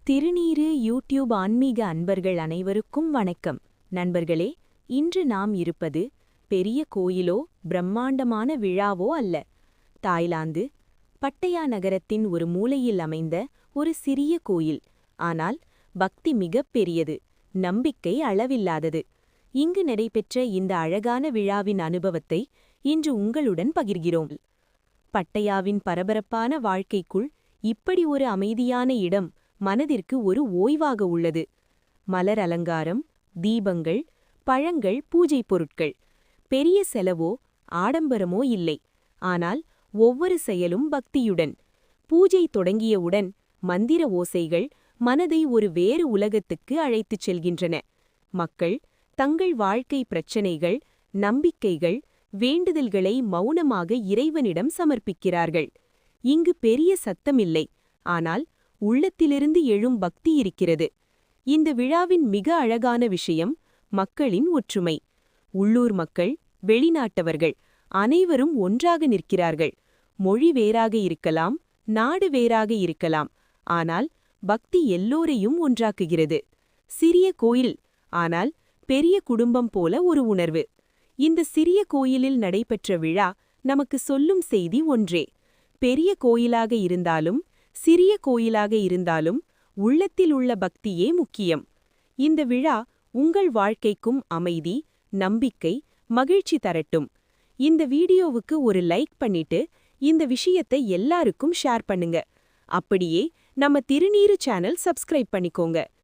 திருநீறு யூடியூப் ஆன்மீக அன்பர்கள் அனைவருக்கும் வணக்கம். நண்பர்களே, இன்று நாம் இருப்பது பெரிய கோயிலோ பிரம்மாண்டமான விழாவோ அல்ல. தாய்லாந்து பட்டயா நகரத்தின் ஒரு மூலையில் அமைந்த ஒரு சிறிய கோயில். ஆனால் பக்தி மிகப் பெரியது, நம்பிக்கை அளவில்லாதது. இங்கு நடைபெற்ற இந்த அழகான விழாவின் அனுபவத்தை இன்று உங்களுடன் பகிர்கிறோம். பட்டயாவின் பரபரப்பான வாழ்க்கைக்குள் இப்படி ஒரு அமைதியான இடம் மனதிற்கு ஒரு ஓய்வாக உள்ளது. மலர் அலங்காரம், தீபங்கள், பழங்கள், பூஜை பொருட்கள். பெரிய செலவோ ஆடம்பரமோ இல்லை. ஆனால் ஒவ்வொரு செயலும் பக்தியுடன். பூஜை தொடங்கியவுடன் மந்திர ஓசைகள் மனதை ஒரு வேறு உலகத்துக்கு அழைத்துச் செல்கின்றன. மக்கள் தங்கள் வாழ்க்கை பிரச்சனைகள், நம்பிக்கைகள், வேண்டுதல்களை மௌனமாக இறைவனிடம் சமர்ப்பிக்கிறார்கள். இங்கு பெரிய சத்தமில்லை, ஆனால் உள்ளத்திலிருந்து எழும் பக்தி இருக்கிறது. இந்த விழாவின் மிக அழகான விஷயம் மக்களின் ஒற்றுமை. உள்ளூர் மக்கள், வெளிநாட்டவர்கள் அனைவரும் ஒன்றாக நிற்கிறார்கள். மொழி வேறாக இருக்கலாம், நாடு வேறாக இருக்கலாம், ஆனால் பக்தி எல்லோரையும் ஒன்றாக்குகிறது. சிறிய கோயில், ஆனால் பெரிய குடும்பம் போல ஒரு உணர்வு. இந்த சிறிய கோயிலில் நடைபெற்ற விழா நமக்கு சொல்லும் செய்தி ஒன்றே. பெரிய கோயிலாக இருந்தாலும் சிறிய கோயிலாக இருந்தாலும் உள்ளத்தில் உள்ள பக்தியே முக்கியம். இந்த விழா உங்கள் வாழ்க்கைக்கும் அமைதி, நம்பிக்கை, மகிழ்ச்சி தரட்டும். இந்த வீடியோவுக்கு ஒரு லைக் பண்ணிட்டு இந்த விஷயத்தை எல்லாருக்கும் ஷேர் பண்ணுங்க. அப்படியே நம்ம திருநீறு சேனல் சப்ஸ்கிரைப் பண்ணிக்கோங்க.